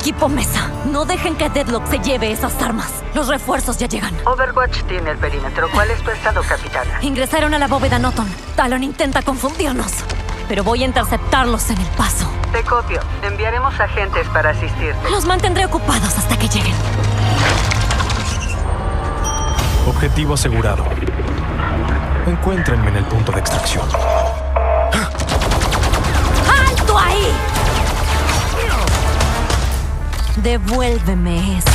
Equipo Mesa, no dejen que Deadlock se lleve esas armas. Los refuerzos ya llegan. Overwatch tiene el perímetro. ¿Cuál es tu estado, capitana? Ingresaron a la bóveda Noton. Talon intenta confundirnos, pero voy a interceptarlos en el paso. Te copio. Enviaremos agentes para asistirte. Los mantendré ocupados hasta que lleguen. Objetivo asegurado. Encuéntrenme en el punto de extracción. ¡Alto ahí! Devuélveme eso.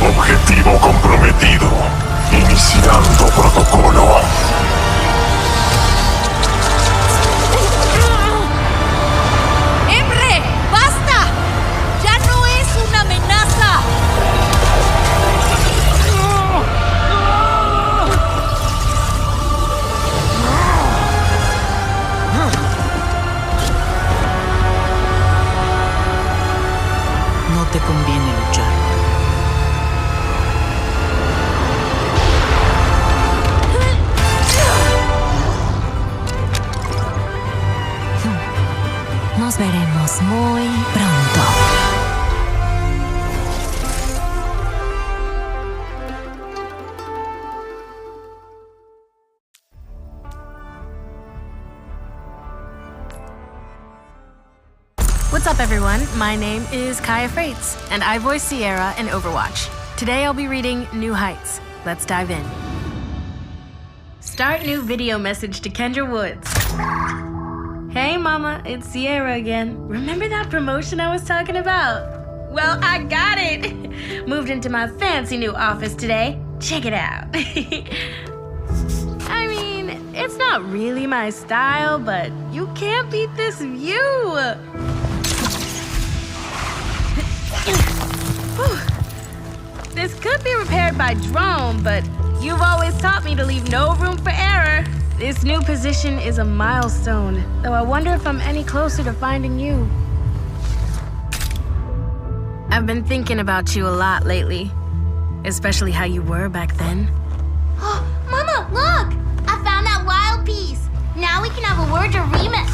Objetivo comprometido. Iniciando protocolo. ¡Emre! ¡Basta! ¡Ya no es una amenaza! No te conviene luchar. Nos veremos muy pronto. What's up, everyone? My name is Kaya Freites, and I voice Sierra in Overwatch. Today I'll be reading New Heights. Let's dive in. Start new video message to Kendra Woods. Hey, Mama, it's Sierra again. Remember that promotion I was talking about? Well, I got it. Moved into my fancy new office today. Check it out. I mean, it's not really my style, but you can't beat this view. This could be repaired by drone, but you've always taught me to leave no room for error. This new position is a milestone, though I wonder if I'm any closer to finding you. I've been thinking about you a lot lately, especially how you were back then. Oh, Mama, look! I found that wild piece. Now we can have a word agreement.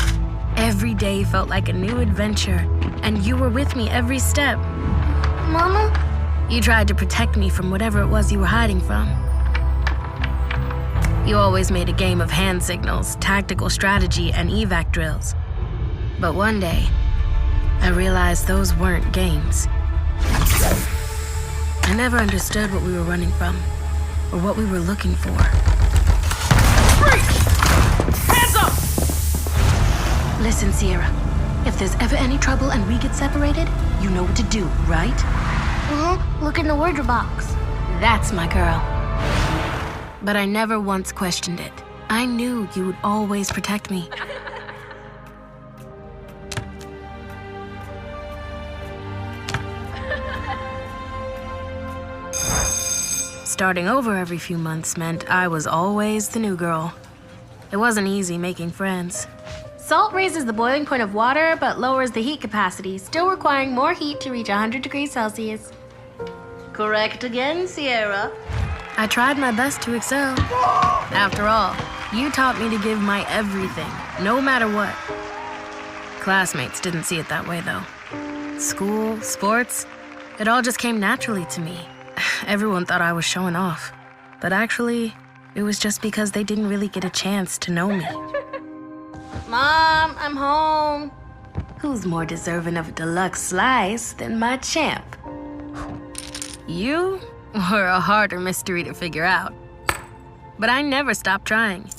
Every day felt like a new adventure, and you were with me every step. Mama? You tried to protect me from whatever it was you were hiding from. You always made a game of hand signals, tactical strategy, and evac drills. But one day, I realized those weren't games. I never understood what we were running from, or what we were looking for. Freeze! Hands up! Listen, Sierra. If there's ever any trouble and we get separated, you know what to do, right? Look in the wardrobe box. That's my girl. But I never once questioned it. I knew you would always protect me. Starting over every few months meant I was always the new girl. It wasn't easy making friends. Salt raises the boiling point of water, but lowers the heat capacity, still requiring more heat to reach 100 degrees Celsius. Correct again, Sierra. I tried my best to excel. After all, you taught me to give my everything, no matter what. Classmates didn't see it that way, though. School, sports, it all just came naturally to me. Everyone thought I was showing off. But actually, it was just because they didn't really get a chance to know me. Mom, I'm home. Who's more deserving of a deluxe slice than my champ? You were a harder mystery to figure out. But I never stopped trying.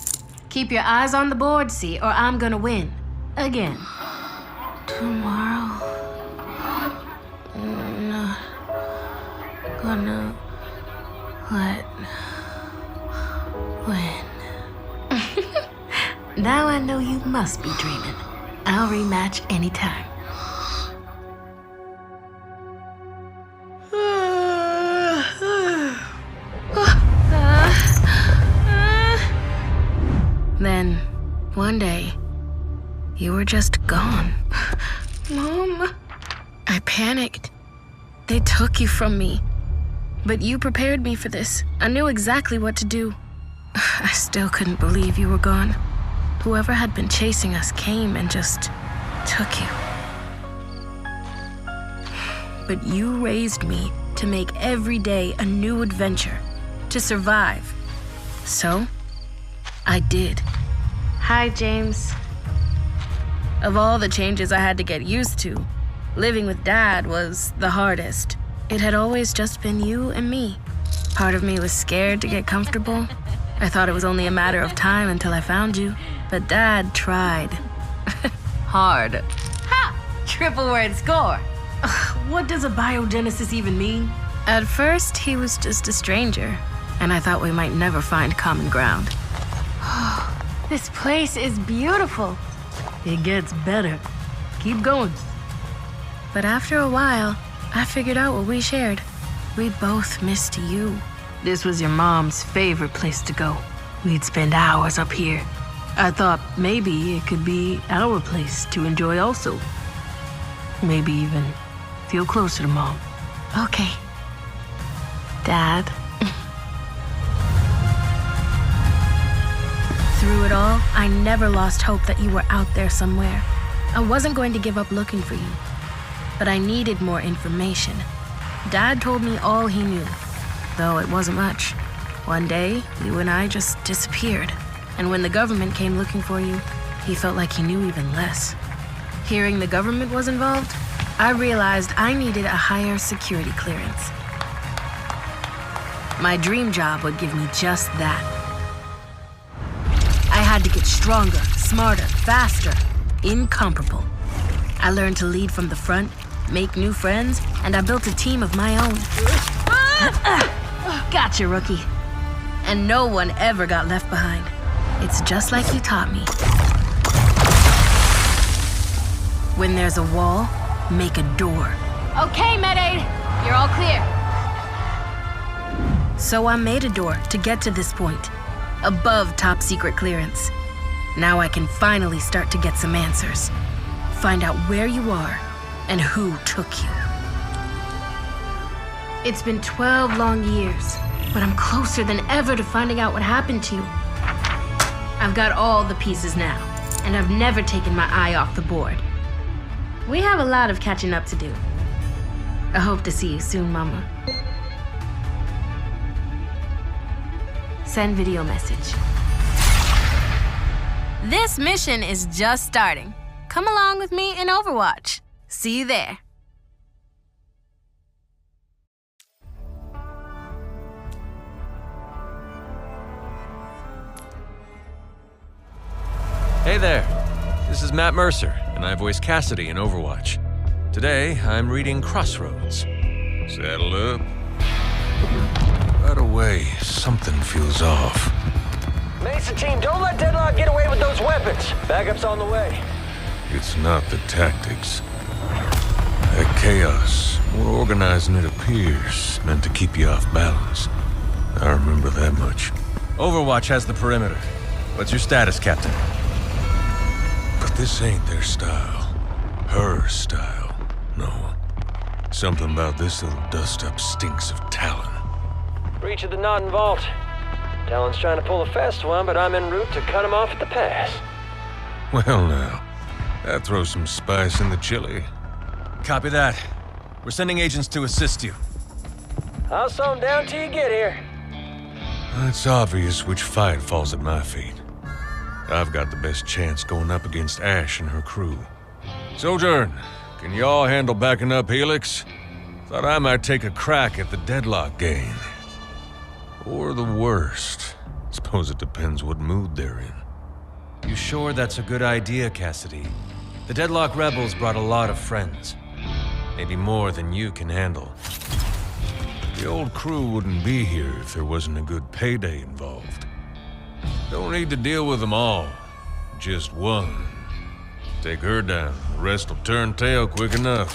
Keep your eyes on the board, see, or I'm gonna win. Again. Tomorrow, I'm not gonna let win. Now I know you must be dreaming. I'll rematch anytime. Then, one day, you were just gone. Mom, I panicked. They took you from me. But you prepared me for this. I knew exactly what to do. I still couldn't believe you were gone. Whoever had been chasing us came and just took you. But you raised me to make every day a new adventure, to survive. So, I did. Hi, James. Of all the changes I had to get used to, living with Dad was the hardest. It had always just been you and me. Part of me was scared to get comfortable. I thought it was only a matter of time until I found you. But Dad tried. Hard. Ha! Triple word score. What does a biogenesis even mean? At first, he was just a stranger, and I thought we might never find common ground. This place is beautiful. It gets better. Keep going. But after a while, I figured out what we shared. We both missed you. This was your mom's favorite place to go. We'd spend hours up here. I thought maybe it could be our place to enjoy also. Maybe even feel closer to Mom. Okay. Dad. Through it all, I never lost hope that you were out there somewhere. I wasn't going to give up looking for you. But I needed more information. Dad told me all he knew, though it wasn't much. One day, you and I just disappeared. And when the government came looking for you, he felt like he knew even less. Hearing the government was involved, I realized I needed a higher security clearance. My dream job would give me just that. I had to get stronger, smarter, faster, incomparable. I learned to lead from the front, make new friends, and I built a team of my own. Gotcha, rookie. And no one ever got left behind. It's just like you taught me. When there's a wall, make a door. Okay, Med-Aid. You're all clear. So I made a door to get to this point, above top secret clearance. Now I can finally start to get some answers. Find out where you are and who took you. It's been 12 long years, but I'm closer than ever to finding out what happened to you. I've got all the pieces now, and I've never taken my eye off the board. We have a lot of catching up to do. I hope to see you soon, Mama. Send video message. This mission is just starting. Come along with me in Overwatch. See you there. Hey there, this is Matt Mercer, and I voice Cassidy in Overwatch. Today, I'm reading Crossroads. Saddle up. Right away, something feels off. Mesa team, don't let Deadlock get away with those weapons. Backup's on the way. It's not the tactics. That chaos, more organized than it appears, meant to keep you off balance. I remember that much. Overwatch has the perimeter. What's your status, Captain? But this ain't their style. Her style. No. Something about this little dust-up stinks of Talon. Breach of the Knot involved. Talon's trying to pull a fast one, but I'm en route to cut him off at the pass. Well now, that throws some spice in the chili. Copy that. We're sending agents to assist you. I'll slow him down till you get here. It's obvious which fight falls at my feet. I've got the best chance going up against Ash and her crew. Sojourn, can y'all handle backing up Helix? Thought I might take a crack at the Deadlock gang. Or the worst. Suppose it depends what mood they're in. You sure that's a good idea, Cassidy? The Deadlock rebels brought a lot of friends. Maybe more than you can handle. The old crew wouldn't be here if there wasn't a good payday involved. Don't need to deal with them all. Just one. Take her down, the rest will turn tail quick enough.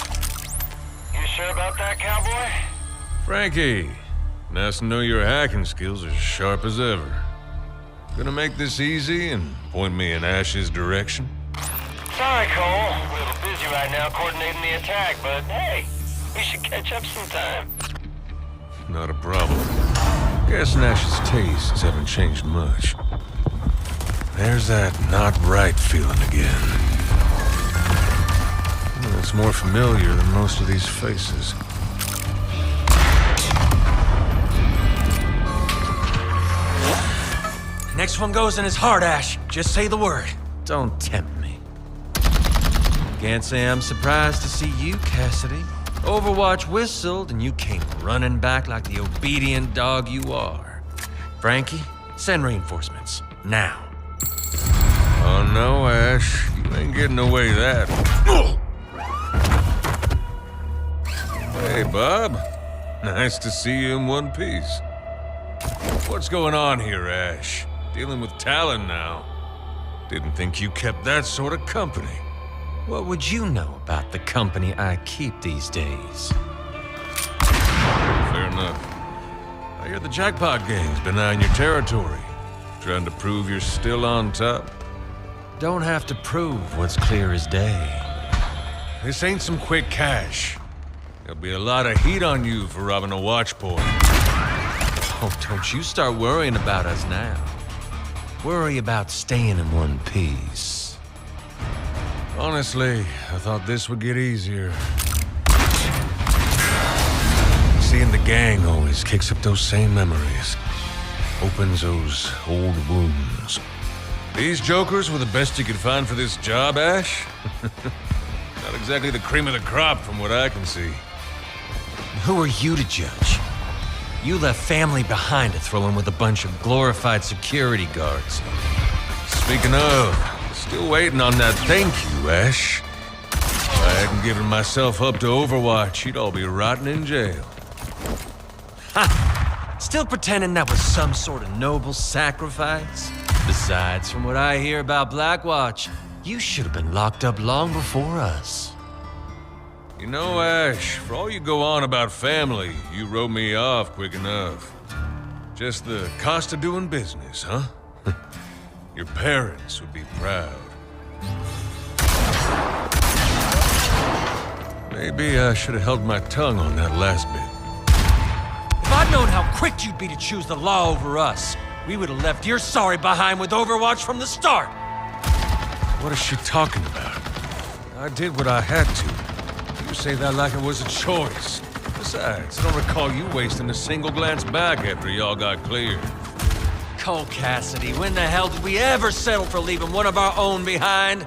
You sure about that, cowboy? Frankie, nice to know your hacking skills are as sharp as ever. Gonna make this easy and point me in Ash's direction? Sorry, Cole. I'm a little busy right now coordinating the attack, but hey, we should catch up sometime. Not a problem. Guess Ash's tastes haven't changed much. There's that not right feeling again. It's more familiar than most of these faces. Next one goes in his heart, Ash. Just say the word. Don't tempt me. Can't say I'm surprised to see you, Cassidy. Overwatch whistled and you came running back like the obedient dog you are. Frankie, send reinforcements. Now. Oh no, Ash. You ain't getting away that. Hey, Bob. Nice to see you in one piece. What's going on here, Ash? Dealing with Talon now. Didn't think you kept that sort of company. What would you know about the company I keep these days? Fair enough. I hear the jackpot gang's been eyeing your territory. Trying to prove you're still on top. Don't have to prove what's clear as day. This ain't some quick cash. There'll be a lot of heat on you for robbing a watch point. Oh, don't you start worrying about us now. Worry about staying in one piece. Honestly, I thought this would get easier. Seeing the gang always kicks up those same memories. Opens those old wounds. These jokers were the best you could find for this job, Ash? Not exactly the cream of the crop from what I can see. Who are you to judge? You left family behind to throw in with a bunch of glorified security guards. Speaking of, still waiting on that thank you, Ash. If I hadn't given myself up to Overwatch, you'd all be rotting in jail. Ha! Still pretending that was some sort of noble sacrifice? Besides, from what I hear about Blackwatch, you should have been locked up long before us. You know, Ash, for all you go on about family, you wrote me off quick enough. Just the cost of doing business, huh? Your parents would be proud. Maybe I should have held my tongue on that last bit. If I'd known how quick you'd be to choose the law over us, we would have left your sorry behind with Overwatch from the start. What is she talking about? I did what I had to. You say that like it was a choice. Besides, I don't recall you wasting a single glance back after y'all got cleared. Cole Cassidy, when the hell did we ever settle for leaving one of our own behind?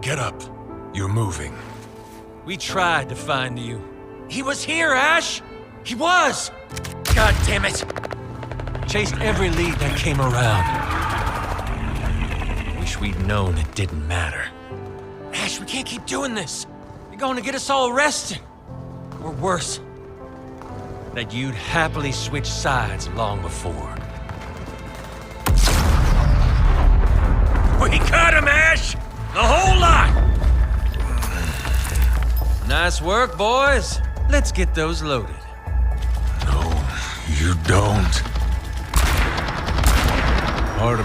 Get up. You're moving. We tried to find you. He was here, Ash! He was! God damn it! Chased every lead that came around. Wish we'd known it didn't matter. Ash, we can't keep doing this. You're going to get us all arrested. Or worse, that you'd happily switch sides long before. We got him, Ash! The whole lot! Nice work, boys. Let's get those loaded. No, you don't. Part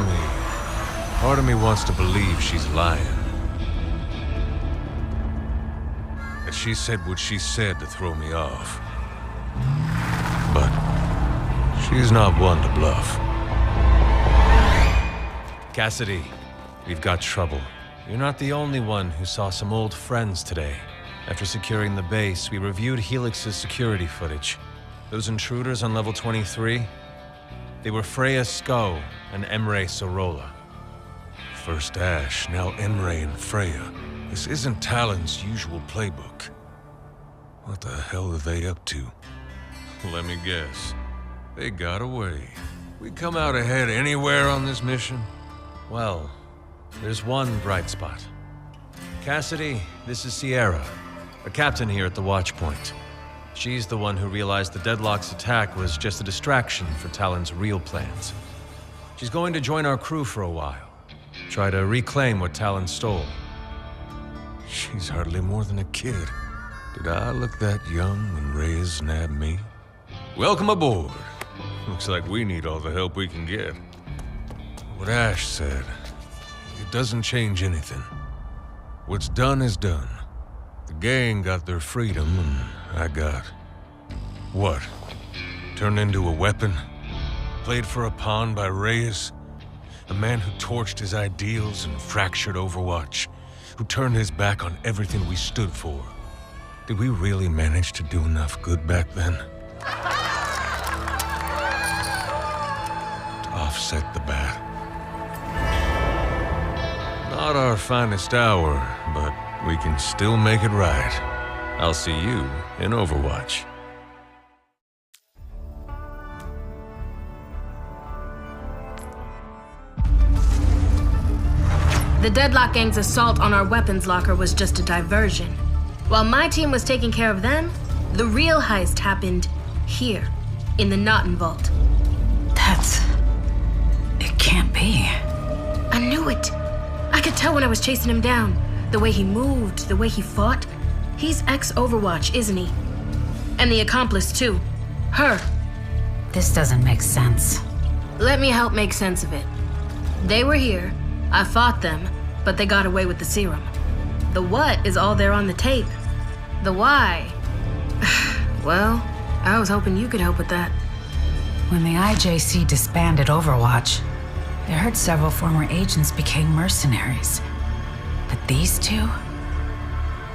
of me wants to believe she's lying. That she said what she said to throw me off. But she's not one to bluff. Cassidy, we've got trouble. You're not the only one who saw some old friends today. After securing the base, we reviewed Helix's security footage. Those intruders on level 23, they were Freya Sko and Emre Sorolla. First Ash, now Emre and Freya. This isn't Talon's usual playbook. What the hell are they up to? Let me guess. They got away. We come out ahead anywhere on this mission? Well, there's one bright spot. Cassidy, this is Sierra, a captain here at the Watch Point. She's the one who realized the Deadlock's attack was just a distraction for Talon's real plans. She's going to join our crew for a while, try to reclaim what Talon stole. She's hardly more than a kid. Did I look that young when Reyes nabbed me? Welcome aboard. Looks like we need all the help we can get. What Ash said, it doesn't change anything. What's done is done. The gang got their freedom, and I got... what? Turned into a weapon? Played for a pawn by Reyes? A man who torched his ideals and fractured Overwatch? Who turned his back on everything we stood for? Did we really manage to do enough good back then? To offset the bad? Not our finest hour, but we can still make it right. I'll see you in Overwatch. The Deadlock Gang's assault on our weapons locker was just a diversion. While my team was taking care of them, the real heist happened here, in the Naughton Vault. It can't be. I knew it. I could tell when I was chasing him down. The way he moved, the way he fought. He's ex-Overwatch, isn't he? And the accomplice, too. Her. This doesn't make sense. Let me help make sense of it. They were here, I fought them, but they got away with the serum. The what is all there on the tape. The why... well, I was hoping you could help with that. When the IJC disbanded Overwatch, I heard several former agents became mercenaries. But these two?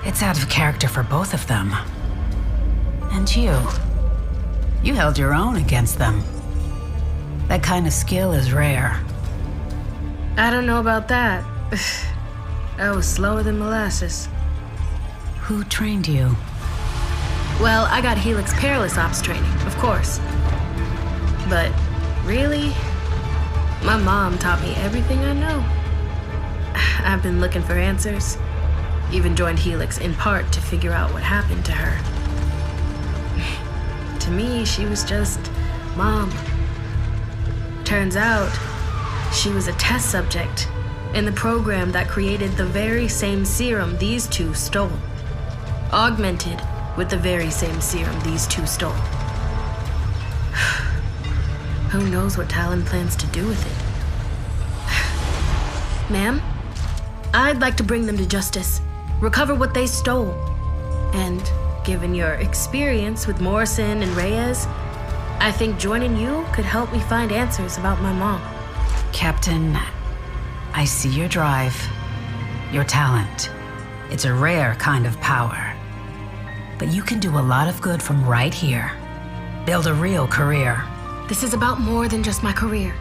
It's out of character for both of them. And you held your own against them. That kind of skill is rare. I don't know about that. I was slower than molasses. Who trained you? Well, I got Helix Perilous Ops training, of course. But really, my mom taught me everything I know. I've been looking for answers. Even joined Helix in part to figure out what happened to her. To me, she was just Mom. Turns out, she was a test subject in the program that created the very same serum these two stole. Augmented with the very same serum these two stole. Who knows what Talon plans to do with it? Ma'am, I'd like to bring them to justice, recover what they stole. And given your experience with Morrison and Reyes, I think joining you could help me find answers about my mom. Captain, I see your drive, your talent. It's a rare kind of power. But you can do a lot of good from right here. Build a real career. This is about more than just my career.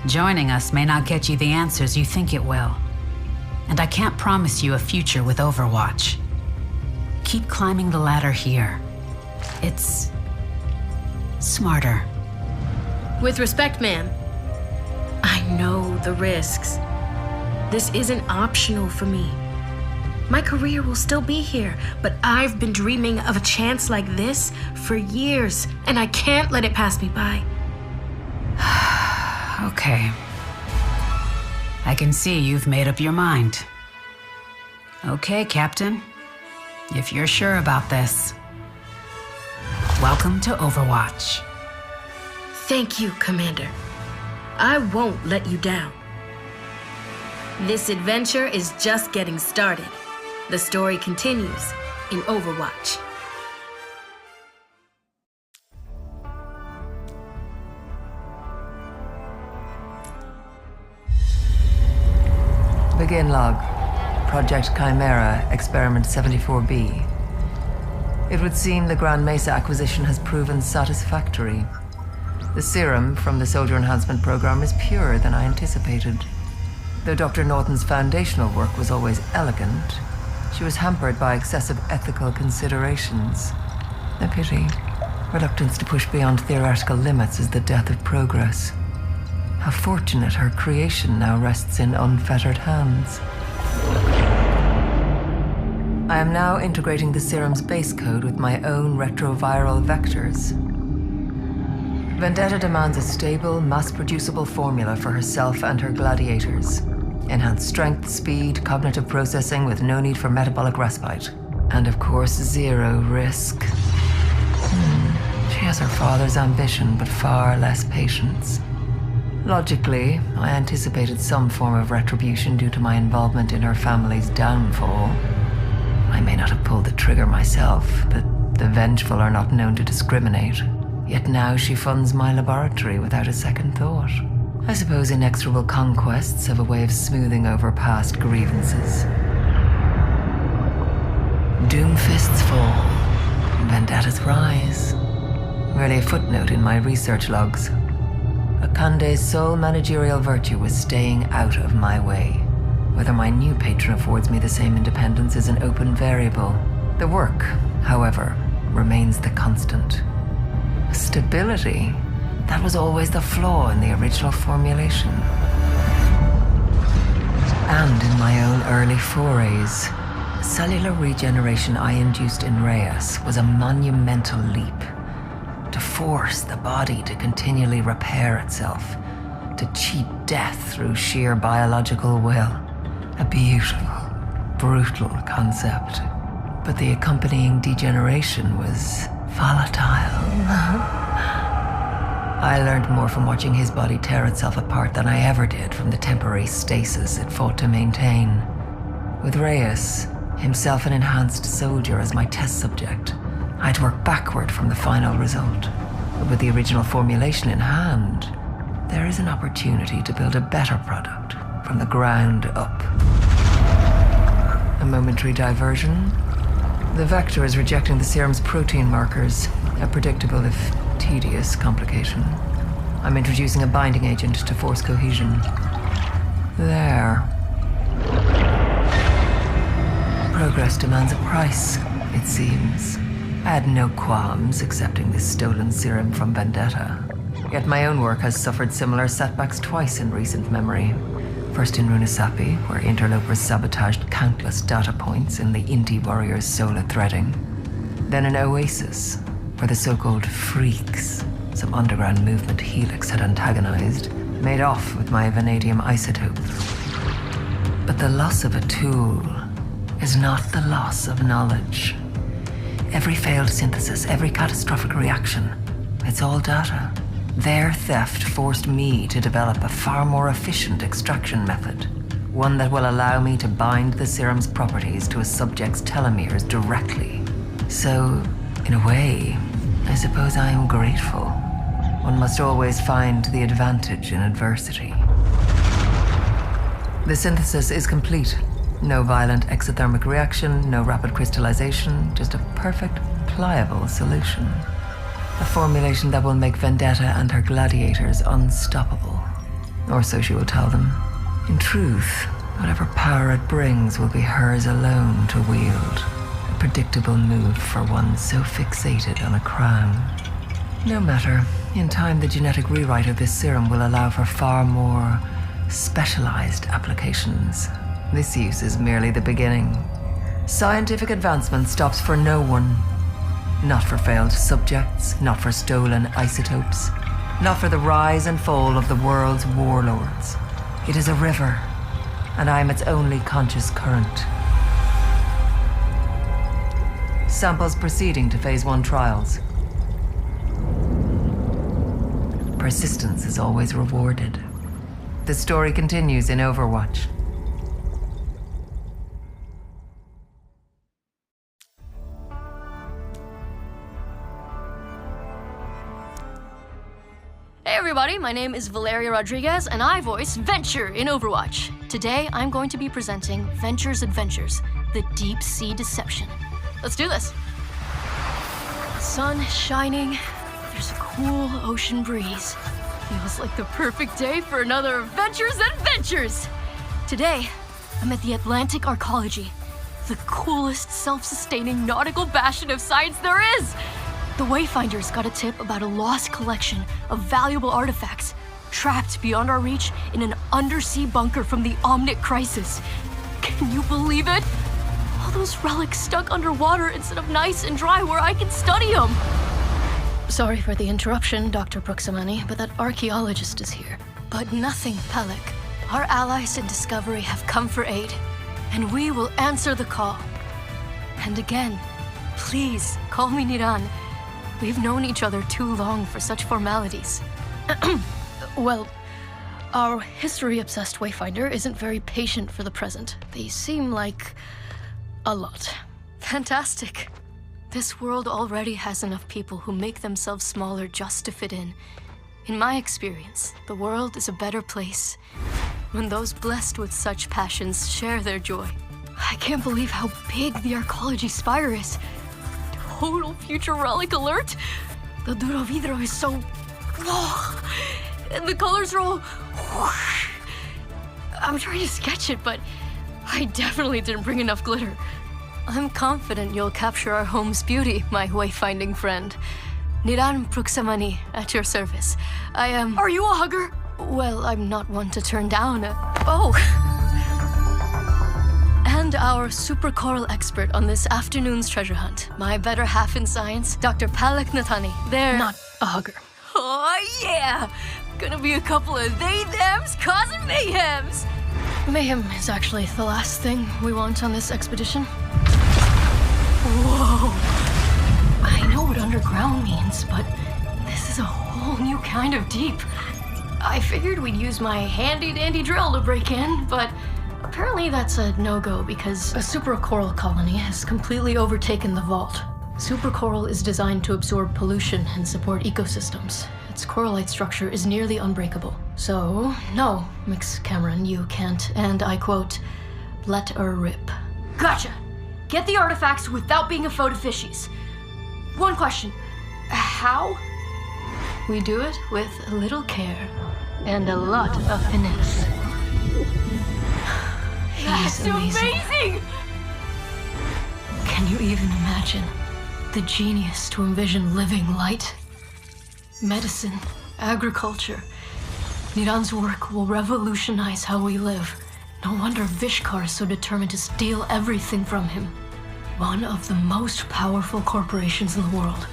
Joining us may not get you the answers you think it will. And I can't promise you a future with Overwatch. Keep climbing the ladder here. It's smarter. With respect, ma'am, I know the risks. This isn't optional for me. My career will still be here, but I've been dreaming of a chance like this for years, and I can't let it pass me by. Okay. I can see you've made up your mind. Okay, Captain. If you're sure about this, welcome to Overwatch. Thank you, Commander. I won't let you down. This adventure is just getting started. The story continues in Overwatch. Begin log. Project Chimera, Experiment 74B. It would seem the Grand Mesa acquisition has proven satisfactory. The serum from the Soldier Enhancement Program is purer than I anticipated. Though Dr. Norton's foundational work was always elegant, she was hampered by excessive ethical considerations. A pity. Reluctance to push beyond theoretical limits is the death of progress. How fortunate her creation now rests in unfettered hands. I am now integrating the serum's base code with my own retroviral vectors. Vendetta demands a stable, mass-producible formula for herself and her gladiators. Enhanced strength, speed, cognitive processing with no need for metabolic respite. And of course, zero risk. She has her father's ambition, but far less patience. Logically, I anticipated some form of retribution due to my involvement in her family's downfall. I may not have pulled the trigger myself, but the vengeful are not known to discriminate. Yet now she funds my laboratory without a second thought. I suppose inexorable conquests have a way of smoothing over past grievances. Doomfists fall, vendettas rise. Merely a footnote in my research logs. Akande's sole managerial virtue was staying out of my way. Whether my new patron affords me the same independence is an open variable. The work, however, remains the constant. Stability, that was always the flaw in the original formulation. And in my own early forays, cellular regeneration I induced in Reyes was a monumental leap. To force the body to continually repair itself, to cheat death through sheer biological will. A beautiful, brutal concept. But the accompanying degeneration was volatile. I learned more from watching his body tear itself apart than I ever did from the temporary stasis it fought to maintain. With Reyes, himself an enhanced soldier as my test subject, I'd work backward from the final result. But with the original formulation in hand, there is an opportunity to build a better product from the ground up. A momentary diversion. The vector is rejecting the serum's protein markers, a predictable if tedious complication. I'm introducing a binding agent to force cohesion. There. Progress demands a price, it seems. I had no qualms accepting this stolen serum from Vendetta. Yet my own work has suffered similar setbacks twice in recent memory. First in Runasapi, where interlopers sabotaged countless data points in the Inti warrior's solar threading. Then in Oasis, where the so-called freaks, some underground movement Helix had antagonized, made off with my vanadium isotope. But the loss of a tool is not the loss of knowledge. Every failed synthesis, every catastrophic reaction, it's all data. Their theft forced me to develop a far more efficient extraction method. One that will allow me to bind the serum's properties to a subject's telomeres directly. So, in a way, I suppose I am grateful. One must always find the advantage in adversity. The synthesis is complete. No violent exothermic reaction, no rapid crystallization, just a perfect, pliable solution. A formulation that will make Vendetta and her gladiators unstoppable. Or so she will tell them. In truth, whatever power it brings will be hers alone to wield. A predictable move for one so fixated on a crown. No matter, in time the genetic rewrite of this serum will allow for far more specialized applications. This use is merely the beginning. Scientific advancement stops for no one. Not for failed subjects, not for stolen isotopes, not for the rise and fall of the world's warlords. It is a river, and I am its only conscious current. Samples proceeding to Phase 1 trials. Persistence is always rewarded. The story continues in Overwatch. Hey everybody, my name is Valeria Rodriguez, and I voice Venture in Overwatch. Today, I'm going to be presenting Venture's Adventures, the Deep Sea Deception. Let's do this. The sun is shining, there's a cool ocean breeze. Feels like the perfect day for another Venture's Adventures! Today, I'm at the Atlantic Arcology, the coolest self-sustaining nautical bastion of science there is! The Wayfinders got a tip about a lost collection of valuable artifacts trapped beyond our reach in an undersea bunker from the Omnic Crisis. Can you believe it? All those relics stuck underwater instead of nice and dry where I can study them. Sorry for the interruption, Dr. Proximani, but that archaeologist is here. But nothing, Pelek. Our allies in Discovery have come for aid, and we will answer the call. And again, please call me Niran. We've known each other too long for such formalities. Well, Our history-obsessed Wayfinder isn't very patient for the present. They seem like a lot. Fantastic. This world already has enough people who make themselves smaller just to fit in. In my experience, the world is a better place when those blessed with such passions share their joy. I can't believe how big the arcology spire is. Total future relic alert! The duro vidro is so... and the colors are all... I'm trying to sketch it, but I definitely didn't bring enough glitter. I'm confident you'll capture our home's beauty, my wayfinding friend. Niran Pruksamani, at your service. I am... Are you a hugger? Well, I'm not one to turn down a... Oh! And our super coral expert on this afternoon's treasure hunt, my better half in science, Dr. Palak Nathani. They're... Not a hugger. Oh, yeah! Gonna be a couple of they-thems causing mayhems! Mayhem is actually the last thing we want on this expedition. Whoa! I know what underground means, but this is a whole new kind of deep. I figured we'd use my handy-dandy drill to break in, but apparently that's a no-go because a supercoral colony has completely overtaken the vault. Supercoral is designed to absorb pollution and support ecosystems. Its coralite structure is nearly unbreakable. So, no, Mix Cameron, you can't, and I quote, let her rip. Gotcha! Get the artifacts without being a photofishies. One question, how? We do it with a little care and a lot of finesse. That's amazing! Can you even imagine the genius to envision living light? Medicine, agriculture. Niran's work will revolutionize how we live. No wonder Vishkar is so determined to steal everything from him. One of the most powerful corporations in the world,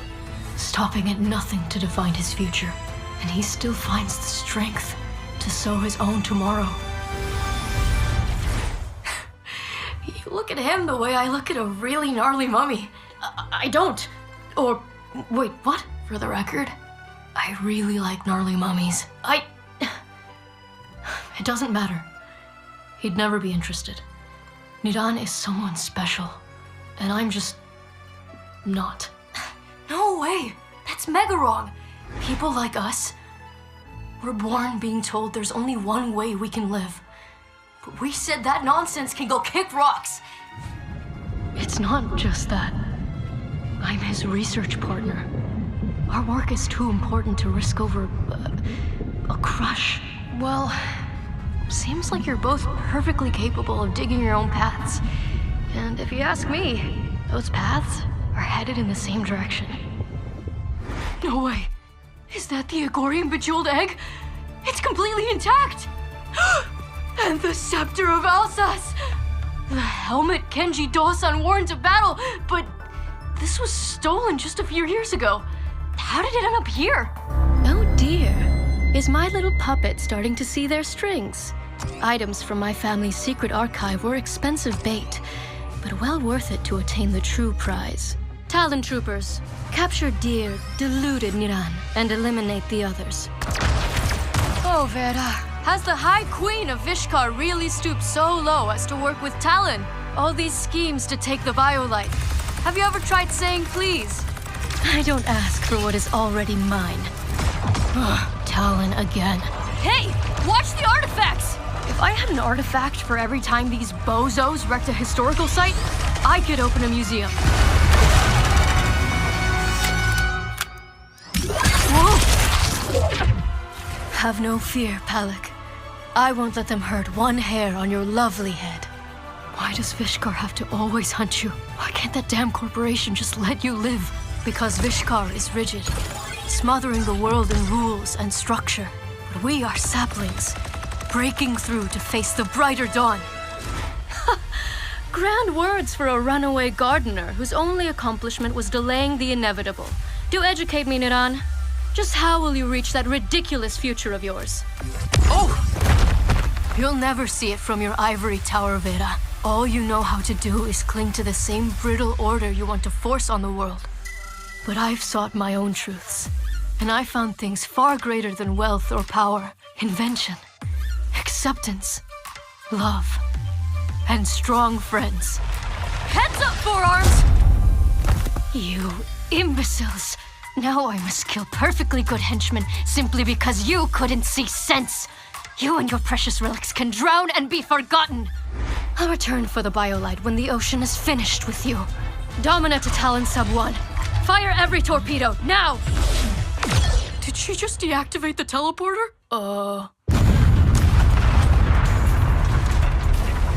stopping at nothing to define his future. And he still finds the strength to sow his own tomorrow. You look at him the way I look at a really gnarly mummy. I don't. Or, wait, what? For the record, I really like gnarly mummies. It doesn't matter. He'd never be interested. Niran is someone special, and I'm just not. No way! That's mega wrong! People like us, we're born being told there's only one way we can live. But we said that nonsense can go kick rocks! It's not just that. I'm his research partner. Our work is too important to risk over a crush. Well, seems like you're both perfectly capable of digging your own paths. And if you ask me, those paths are headed in the same direction. No way! Is that the Agorian bejeweled egg? It's completely intact! And the scepter of Alsace! The helmet Kenji Dosan wore into battle, but this was stolen just a few years ago. How did it end up here? Oh dear. Is my little puppet starting to see their strings? Items from my family's secret archive were expensive bait, but well worth it to attain the true prize. Talon troopers, capture dear, deluded Niran, and eliminate the others. Oh, Vera, has the High Queen of Vishkar really stooped so low as to work with Talon? All these schemes to take the biolite. Have you ever tried saying please? I don't ask for what is already mine. Talon again. Hey, watch the artifacts! If I had an artifact for every time these bozos wrecked a historical site, I could open a museum. Whoa! Have no fear, Palak. I won't let them hurt one hair on your lovely head. Why does Vishkar have to always hunt you? Why can't that damn corporation just let you live? Because Vishkar is rigid, smothering the world in rules and structure. But we are saplings, breaking through to face the brighter dawn. Grand words for a runaway gardener whose only accomplishment was delaying the inevitable. Do educate me, Niran. Just how will you reach that ridiculous future of yours? Oh! You'll never see it from your ivory tower, Vera. All you know how to do is cling to the same brittle order you want to force on the world. But I've sought my own truths, and I found things far greater than wealth or power. Invention. acceptance, love, and strong friends. Heads up, forearms! You imbeciles. Now I must kill perfectly good henchmen simply because you couldn't see sense. You and your precious relics can drown and be forgotten. I'll return for the biolite when the ocean is finished with you. Domina to Talon Sub 1. Fire every torpedo, now! Did she just deactivate the teleporter?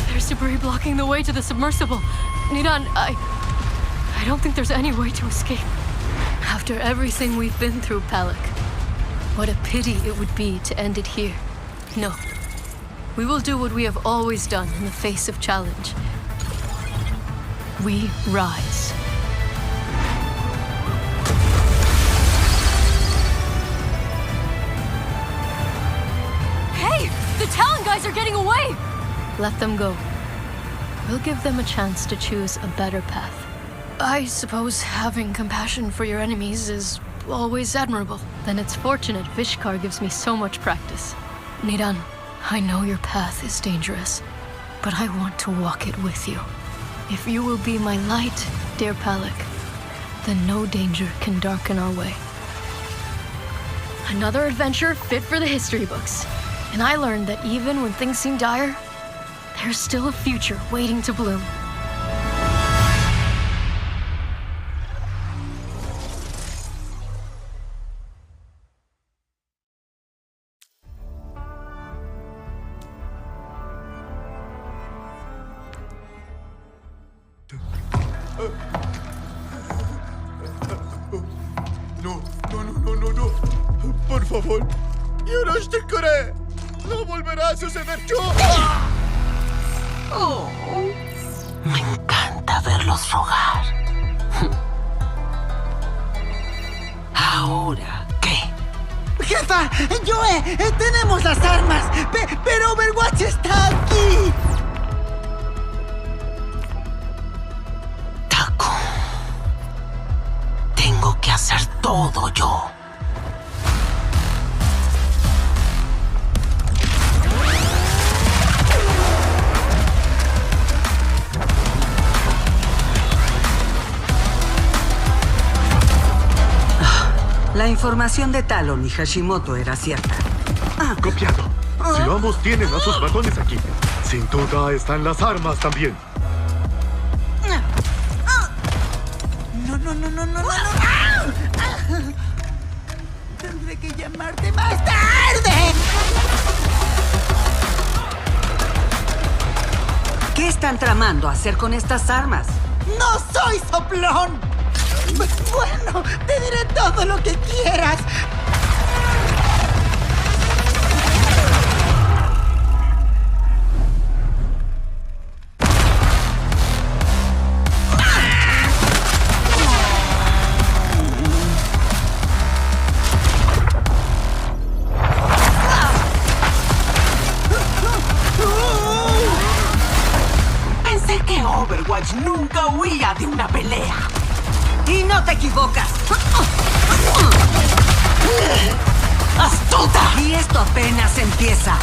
There's debris blocking the way to the submersible. Nidan, I don't think there's any way to escape. After everything we've been through, Palak, what a pity it would be to end it here. No. We will do what we have always done in the face of challenge. We rise. Hey! The Talon guys are getting away! Let them go. We'll give them a chance to choose a better path. I suppose having compassion for your enemies is always admirable. Then it's fortunate Vishkar gives me so much practice. Nidan, I know your path is dangerous, but I want to walk it with you. If you will be my light, dear Palak, then no danger can darken our way. Another adventure fit for the history books. And I learned that even when things seem dire, there's still a future waiting to bloom. No. Por favor. Yo no te creeré. No volverá a suceder. Oh, me encanta verlos rogar. ¿Ahora qué? ¡Jefa! ¡Joe! ¡Tenemos las armas! ¡Pero Overwatch está aquí! Taco. Tengo que hacer todo yo. La información de Talon y Hashimoto era cierta. Copiado. Si ambos tienen a sus vagones aquí, sin duda están las armas también. No. Tendré que llamarte más tarde. ¿Qué están tramando hacer con estas armas? ¡No soy soplón! Bueno, te diré todo lo que quieras. Pensé que Overwatch nunca huía de una pelea. ¡Y no te equivocas! ¡Astuta! Y esto apenas empieza.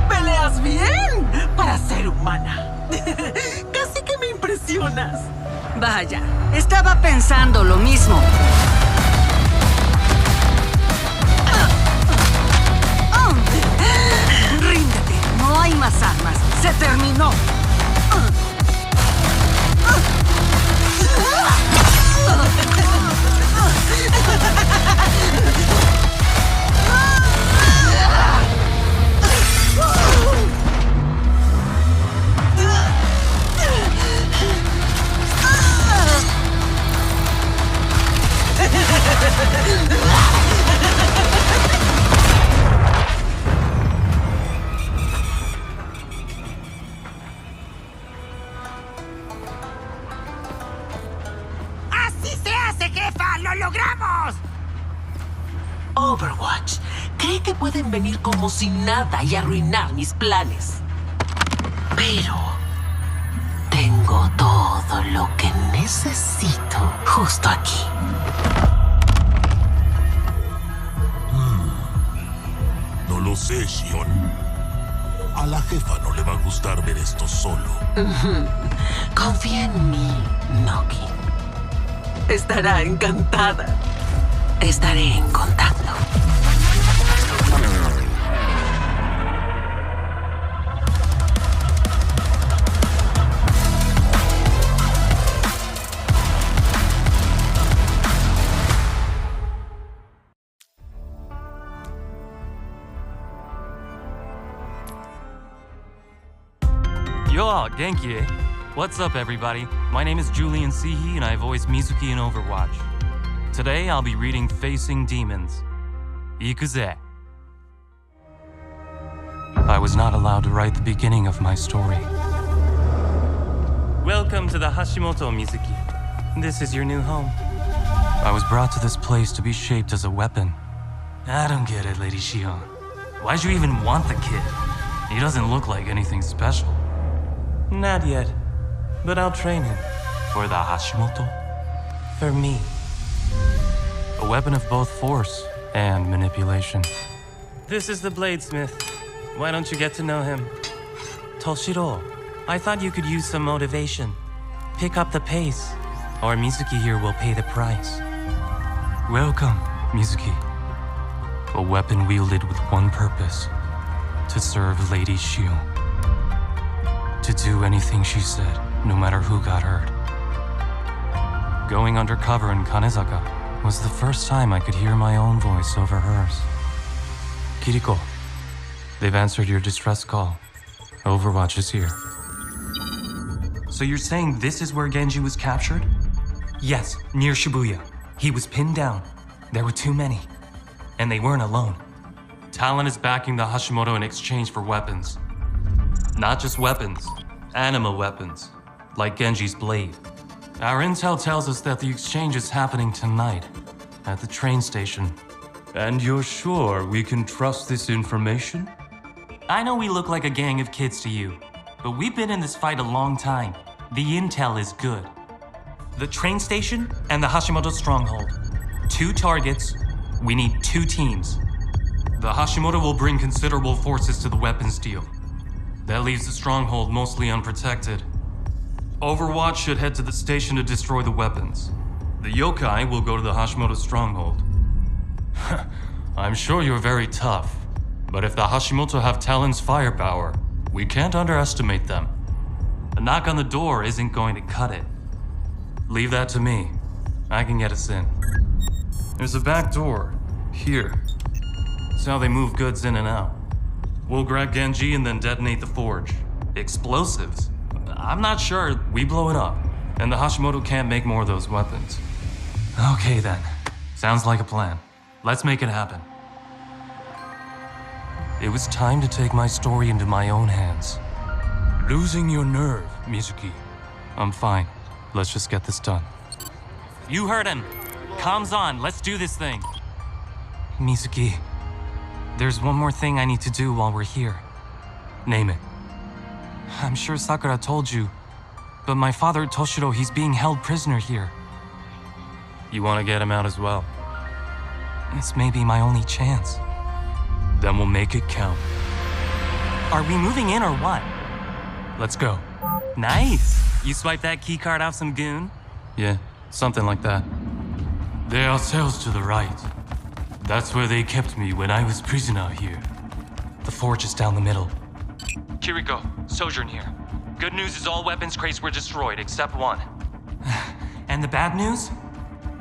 ¡Peleas bien! Para ser humana. Casi que me impresionas. Vaya, estaba pensando lo mismo. Ríndete, no hay más armas. Se terminó. ¡Así se hace, jefa! ¡Lo logramos! Overwatch cree que pueden venir como si nada y arruinar mis planes. Pero tengo todo lo que necesito justo aquí. No lo sé, Shion. A la jefa no le va a gustar ver esto solo. Confía en mí, Noki. Estará encantada. Estaré en contacto. Yo, Genki, eh? What's up, everybody? My name is Julian Sihi, and I voice Mizuki in Overwatch. Today, I'll be reading Facing Demons. Ikuze. I was not allowed to write the beginning of my story. Welcome to the Hashimoto, Mizuki. This is your new home. I was brought to this place to be shaped as a weapon. I don't get it, Lady Shion. Why'd you even want the kid? He doesn't look like anything special. Not yet, but I'll train him. For the Hashimoto? For me. A weapon of both force and manipulation. This is the bladesmith. Why don't you get to know him? Toshiro, I thought you could use some motivation. Pick up the pace, or Mizuki here will pay the price. Welcome, Mizuki. A weapon wielded with one purpose. To serve Lady Shion. To do anything she said, no matter who got hurt. Going undercover in Kanezaka was the first time I could hear my own voice over hers. Kiriko, they've answered your distress call. Overwatch is here. So you're saying this is where Genji was captured? Yes, near Shibuya. He was pinned down. There were too many. And they weren't alone. Talon is backing the Hashimoto in exchange for weapons. Not just weapons, animal weapons, like Genji's blade. Our intel tells us that the exchange is happening tonight, at the train station. And you're sure we can trust this information? I know we look like a gang of kids to you, but we've been in this fight a long time. The intel is good. The train station and the Hashimoto stronghold. 2 targets, we need 2 teams. The Hashimoto will bring considerable forces to the weapons deal. That leaves the stronghold mostly unprotected. Overwatch should head to the station to destroy the weapons. The yokai will go to the Hashimoto stronghold. I'm sure you're very tough, but if the Hashimoto have Talon's firepower, we can't underestimate them. A knock on the door isn't going to cut it. Leave that to me. I can get us in. There's a back door, here. It's how they move goods in and out. We'll grab Genji and then detonate the forge. Explosives? I'm not sure. We blow it up. And the Hashimoto can't make more of those weapons. Okay then. Sounds like a plan. Let's make it happen. It was time to take my story into my own hands. Losing your nerve, Mizuki. I'm fine. Let's just get this done. You heard him. Comms on. Let's do this thing. Mizuki. There's one more thing I need to do while we're here. Name it. I'm sure Sakura told you, but my father, Toshiro, he's being held prisoner here. You want to get him out as well? This may be my only chance. Then we'll make it count. Are we moving in or what? Let's go. Nice! You swipe that keycard off some goon? Yeah, something like that. There are cells to the right. That's where they kept me when I was prisoner here. The forge is down the middle. Kiriko, Sojourn here. Good news is all weapons crates were destroyed except one. And the bad news?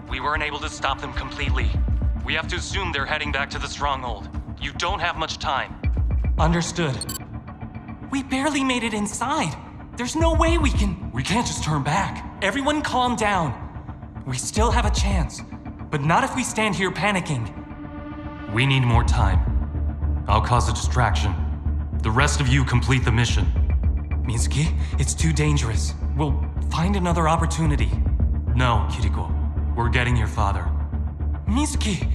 We weren't able to stop them completely. We have to assume they're heading back to the stronghold. You don't have much time. Understood. We barely made it inside. There's no way we can't just turn back. Everyone calm down. We still have a chance, but not if we stand here panicking. We need more time. I'll cause a distraction. The rest of you complete the mission. Mizuki, it's too dangerous. We'll find another opportunity. No, Kiriko. We're getting your father. Mizuki!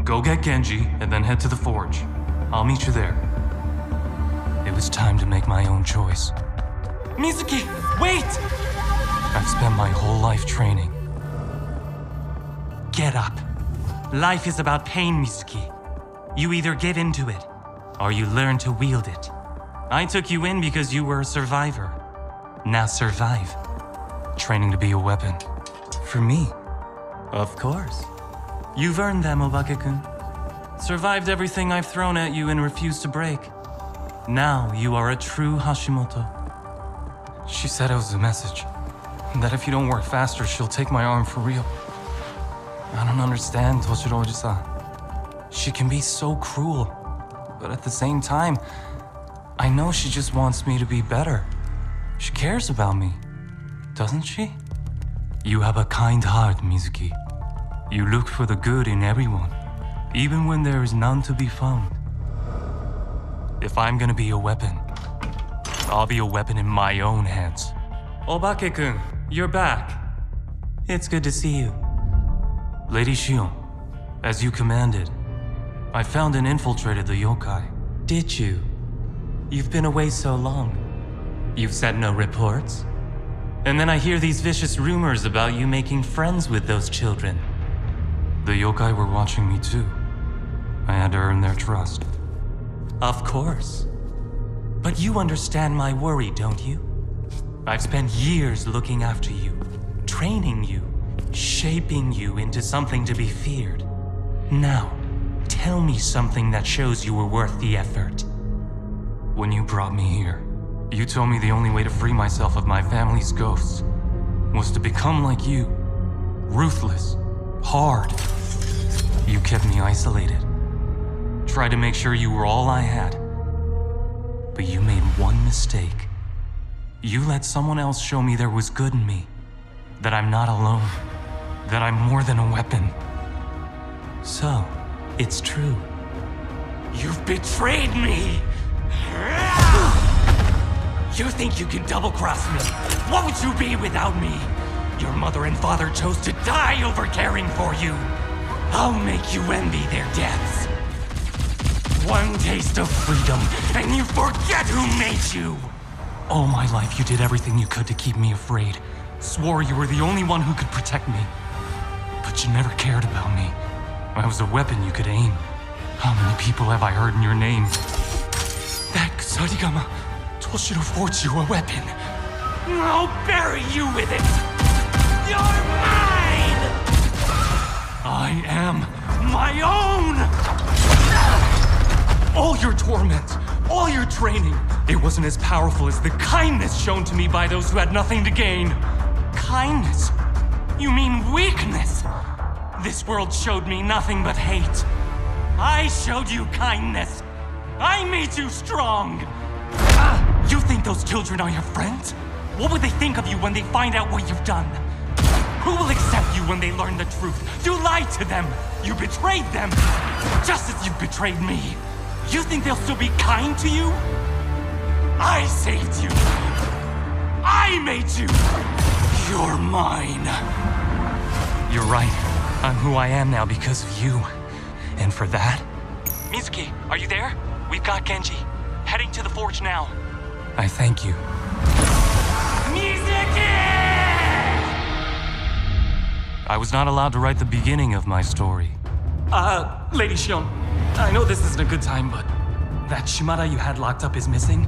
Go get Genji, and then head to the forge. I'll meet you there. It was time to make my own choice. Mizuki, wait! I've spent my whole life training. Get up. Life is about pain, Mizuki. You either give into it, or you learn to wield it. I took you in because you were a survivor. Now survive. Training to be a weapon. For me. Of course. You've earned them, Obake-kun. Survived everything I've thrown at you and refused to break. Now you are a true Hashimoto. She said it was a message. That if you don't work faster, she'll take my arm for real. I don't understand Toshiro-san. She can be so cruel. But at the same time, I know she just wants me to be better. She cares about me. Doesn't she? You have a kind heart, Mizuki. You look for the good in everyone, even when there is none to be found. If I'm gonna be a weapon, I'll be a weapon in my own hands. Obake-kun, you're back. It's good to see you. Lady Shion, as you commanded, I found and infiltrated the yokai. Did you? You've been away so long. You've said no reports? And then I hear these vicious rumors about you making friends with those children. The yokai were watching me too. I had to earn their trust. Of course. But you understand my worry, don't you? I've spent years looking after you, training you, shaping you into something to be feared. Now, tell me something that shows you were worth the effort. When you brought me here, you told me the only way to free myself of my family's ghosts was to become like you. Ruthless. Hard. You kept me isolated. Tried to make sure you were all I had. But you made one mistake. You let someone else show me there was good in me. That I'm not alone. That I'm more than a weapon. So, it's true. You've betrayed me! You think you can double-cross me? What would you be without me? Your mother and father chose to die over caring for you. I'll make you envy their deaths. One taste of freedom, and you forget who made you! All my life you did everything you could to keep me afraid. Swore you were the only one who could protect me. But you never cared about me. I was a weapon you could aim. How many people have I heard in your name? That Kusarigama, Toshiro forged you a weapon. I'll bury you with it! You're mine! I am my own! All your torment, all your training, it wasn't as powerful as the kindness shown to me by those who had nothing to gain. Kindness? You mean weakness? This world showed me nothing but hate. I showed you kindness. I made you strong. You think those children are your friends? What would they think of you when they find out what you've done? Who will accept you when they learn the truth? You lied to them. You betrayed them. Just as you betrayed me. You think they'll still be kind to you? I saved you. I made you. You're mine. You're right. I'm who I am now because of you. And for that... Mizuki, are you there? We've got Genji. Heading to the forge now. I thank you. Mizuki! I was not allowed to write the beginning of my story. Lady Shion, I know this isn't a good time, but that Shimada you had locked up is missing.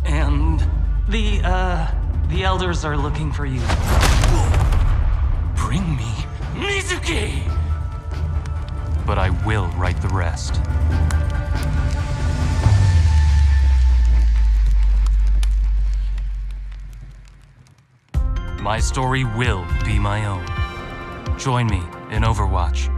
And the elders are looking for you. Bring me Mizuki! But I will write the rest. My story will be my own. Join me in Overwatch.